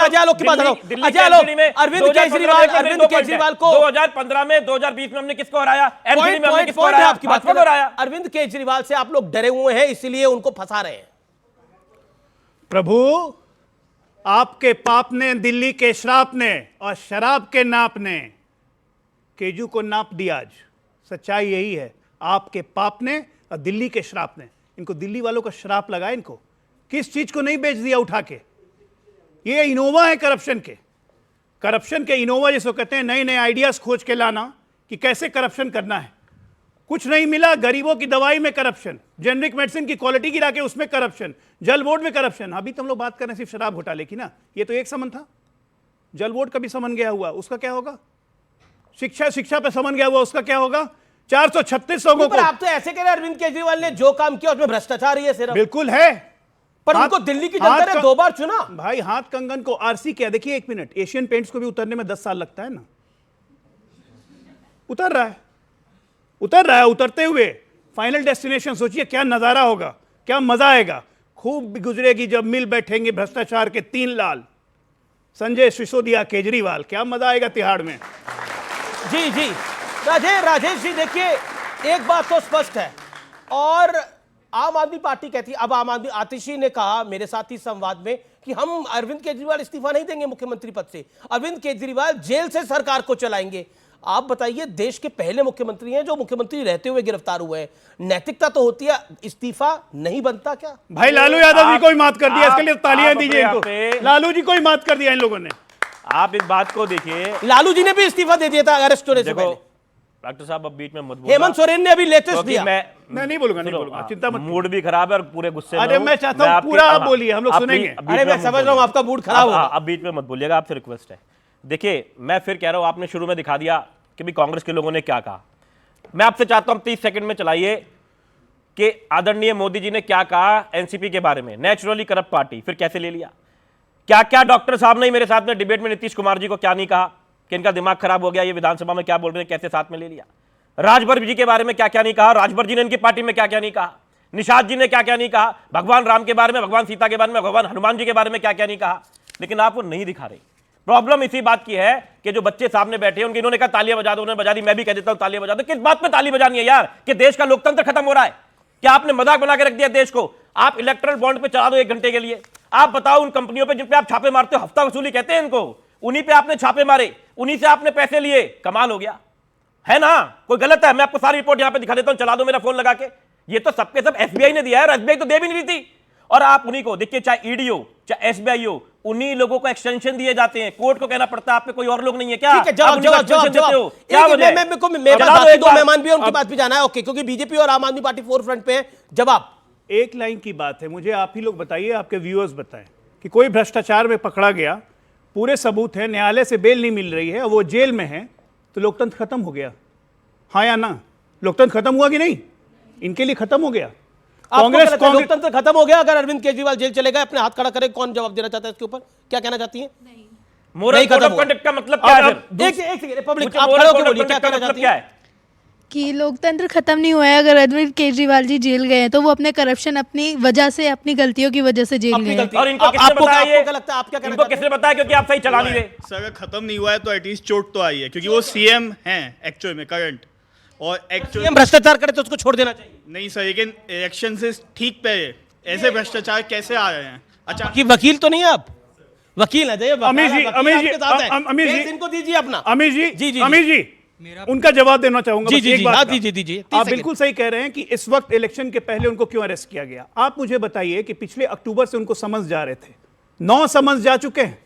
अजय आलोक की बात बताओ। अजय आलोक, अरविंद केजरीवाल को 2015 में 2020 में हमने किसको हराया? एमपी में हमने किसको हराया? आपकी बात कर रहा है। अरविंद केजरीवाल से आप लोग डरे हुए हैं, इसीलिए उनको फंसा रहे हैं। प्रभु, आपके पाप ने, दिल्ली के श्राप ने और शराब के नाप ने केजू को नाप दिया। आज सच्चाई यही है, आपके पाप ने और दिल्ली के श्राप ने। इनको दिल्ली वालों का श्राप लगा। इनको किस चीज को नहीं बेच दिया उठा के? ये इनोवा है करप्शन के इनोवा जिसको कहते हैं, नए नए आइडियाज खोज के लाना कि कैसे करप्शन करना है। कुछ नहीं मिला, गरीबों की दवाई में करप्शन, जेनरिक मेडिसिन की क्वालिटी गिरा के उसमें करप्शन, जल बोर्ड में करप्शन। अभी तुम लोग बात कर रहे हैं सिर्फ शराब घोटाले की ना, ये तो एक समन था। जल बोर्ड का भी समन गया हुआ, उसका क्या होगा? शिक्षा पे समन गया हुआ, उसका क्या होगा? 436 लोगों को। आप तो ऐसे कह रहे हैं अरविंद केजरीवाल ने जो काम किया उसमें भ्रष्टाचार ही है सिर्फ। बिल्कुल है, पर उनको दिल्ली की जनता ने 2 बार चुना। भाई हाथ कंगन को आरसी क्या? देखिए एक मिनट, एशियन पेंट्स को भी उतरने में 10 साल लगता है ना। उतर रहा है, उतरते हुए फाइनल डेस्टिनेशन सोचिए क्या नजारा होगा, क्या मजा आएगा। खूब गुजरेगी जब मिल बैठेंगे भ्रष्टाचार के 3 लाल, संजय सिसोदिया, केजरीवाल। क्या मजा आएगा तिहाड़ में। जी राजेश जी, देखिए एक बात तो स्पष्ट है, और आम आदमी पार्टी कहती है, अब आम आदमी, आतिशी ने कहा मेरे साथ ही संवाद में कि हम अरविंद केजरीवाल इस्तीफा नहीं देंगे मुख्यमंत्री पद से, अरविंद केजरीवाल जेल से सरकार को चलाएंगे। आप बताइए, देश के पहले मुख्यमंत्री हैं जो मुख्यमंत्री रहते हुए गिरफ्तार हुए हैं, नैतिकता तो होती है, इस्तीफा नहीं बनता क्या? भाई लालू यादव जी को ही मात कर दिया, इसके लिए तालियां दीजिए इनको। लालू जी को ही मात कर दिया इन लोगों ने। आप इस बात को देखिए, लालू जी ने भी इस्तीफा दे दिया था अरेस्ट होने से पहले। डॉक्टर साहब अब बीच में मत बोलिए। हेमंत सोरेन ने अभी लेटेस्ट दिया। मैं नहीं बोलूंगा, चिंता मत। मूड भी खराब है और पूरे गुस्से में। अरे मैं चाहता हूं पूरा आप बोलिए, हम लोग सुनेंगे। अरे मैं समझ रहा हूं आपका मूड खराब होगा। अब बीच में मत बोलिएगा, आपसे रिक्वेस्ट है। देखिए मैं फिर कह रहा हूं, आपने शुरू में दिखा दिया कि भी कांग्रेस के लोगों ने क्या कहा। मैं आपसे चाहता हूं 30 सेकंड में चलाइए कि आदरणीय मोदी जी ने क्या कहा एनसीपी के बारे में। नेचुरली करप्ट पार्टी, फिर कैसे ले लिया? क्या क्या डॉक्टर साहब ने मेरे साथ में डिबेट में नीतीश कुमार जी को क्या नहीं कहा कि इनका दिमाग खराब हो गया, ये विधानसभा में क्या बोल रहे हैं, कैसे साथ में ले लिया? राजभर जी के बारे में क्या क्या नहीं कहा, राजभर जी ने इनकी पार्टी में क्या क्या नहीं कहा, निषाद जी ने क्या क्या नहीं कहा, भगवान राम के बारे में, भगवान सीता के बारे में, भगवान हनुमान जी के बारे में क्या क्या नहीं कहा, लेकिन आप वो नहीं दिखा रहे। प्रॉब्लम इसी बात की है कि जो बच्चे सामने बैठे हैं उनके, इन्होंने कहा तालियां बजा दो, उन्होंने बजा दी, मैं भी कह देता हूं तालियां बजा दो। किस बात पे ताली बजानी है यार? कि देश का लोकतंत्र खत्म हो रहा है? क्या आपने मजाक बना के रख दिया देश को? आप इलेक्ट्रल बॉन्ड पे चला दो 1 घंटे के लिए। आप बताओ उन कंपनियों पे जिन पे आप छापे मारते हो, हफ्ता वसूली कहते हैं इनको, उन्हीं पे आपने छापे मारे, उन्हीं से आपने पैसे लिए। कमाल हो गया है ना? कोई गलत है? मैं आपको सारी रिपोर्ट यहां पे दिखा देता हूं, चला दो मेरा फोन लगा के। ये तो सबके सब एसबीआई ने दिया है, एसबीआई तो दे भी नहीं रही थी। और आप उन्हीं को देखिए, चाहे ईडी हो चाहे एसबीआई हो, उन्हीं लोगों को एक्सटेंशन दिए जाते हैं। कोर्ट को कहना पड़ता है आप पे कोई और लोग नहीं है क्या? ठीक है, जवाब क्या वजह? दो मेहमान भी उनकी बात भी जाना है। ओके, क्योंकि बीजेपी और आम आदमी पार्टी फोर फ्रंट पे है। जवाब एक लाइन की बात है, मुझे आप ही लोग बताइए, आपके व्यूअर्स बताएं कि कोई भ्रष्टाचार में पकड़ा गया, पूरे सबूत है, न्यायालय से बेल नहीं मिल रही है, वो जेल में है, तो लोकतंत्र खत्म हो गया? हाँ या ना? लोकतंत्र खत्म हुआ कि नहीं? इनके लिए खत्म हो गया। कांग्रेस लोकतंत्र खत्म हो गया अगर अरविंद केजरीवाल जेल चले गए? अपने हाथ खड़ा करे, कौन जवाब देना चाहता है इसके ऊपर? क्या कहना चाहती हैं? मोरल कोड ऑफ कंडक्ट का मतलब क्या है? एक रिपब्लिक, आप खड़े होकर बोलिए, क्या कहना चाहती है? कि लोकतंत्र खत्म नहीं हुआ है। अगर अरविंद केजरीवाल जी जेल गए हैं तो वो अपने करप्शन, अपनी वजह से, अपनी गलतियों की वजह से जेल गए हैं। और इनको किसने बताया? ये लगता है आप क्या कहना चाहते हैं? किसने बताया? क्योंकि आप सही चला नहीं रहे। सर अगर खत्म नहीं हुआ है तो एटलीस्ट चोट तो आई है, क्योंकि वो सीएम हैं एक्चुअल में करंट, और एक्चुअल भ्रष्टाचार करे तो उसको छोड़ देना चाहिए। नहीं सर, लेकिन इलेक्शन से ठीक पे ऐसे भ्रष्टाचार कैसे आ रहे हैं? अच्छा, कि वकील तो नहीं है आप? वकील है अमीर जी, इनको दीजिए अपना। अमीर जी उनका जवाब देना चाहूंगा। दीजिए। आप बिल्कुल सही कह रहे हैं कि इस वक्त इलेक्शन के पहले उनको क्यों अरेस्ट किया गया। आप मुझे बताइए कि पिछले अक्टूबर से उनको समन्स जा रहे थे, 9 समन्स जा चुके हैं।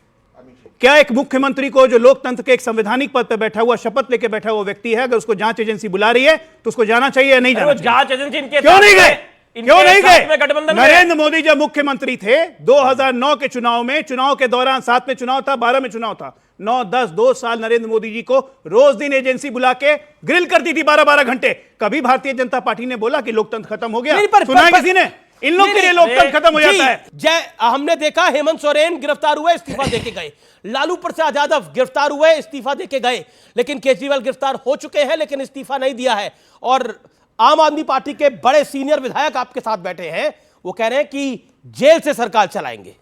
क्या एक मुख्यमंत्री को, जो लोकतंत्र के एक संवैधानिक पद पर बैठा हुआ, शपथ लेके बैठा हुआ व्यक्ति है, अगर उसको जांच एजेंसी बुला रही है तो उसको जाना चाहिए या नहीं जाना चाहिए? जांच एजेंसी इनके क्यों नहीं गए? क्यों नहीं गए? गठबंधन नरेंद्र मोदी जब मुख्यमंत्री थे 2009 के चुनाव में, चुनाव के दौरान 7 में चुनाव था, 12 में चुनाव था, 9, 10, 2 साल नरेंद्र मोदी जी को रोज दिन एजेंसी बुला के ग्रिल करती थी 12-12 घंटे। कभी भारतीय जनता पार्टी ने बोला कि लोकतंत्र खत्म हो गया? सुना किसी ने? इन लोग के लिए लोकतंत्र खत्म हो जाता है। हमने देखा हेमंत सोरेन गिरफ्तार हुए, इस्तीफा देके गए। लालू प्रसाद यादव गिरफ्तार हुए, इस्तीफा देके गए। लेकिन केजरीवाल गिरफ्तार हो चुके हैं लेकिन इस्तीफा नहीं दिया है। और आम आदमी पार्टी के बड़े सीनियर विधायक आपके साथ बैठे हैं, वो कह रहे हैं कि जेल से सरकार चलाएंगे।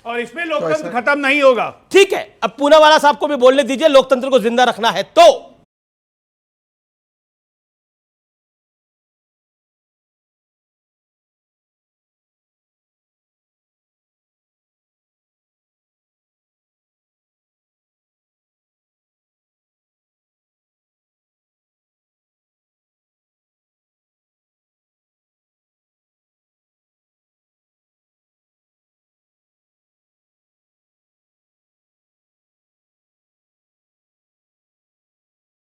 और इसमें लोकतंत्र खत्म नहीं होगा। ठीक है, अब पूनावाला साहब को भी बोलने दीजिए, लोकतंत्र को जिंदा रखना है तो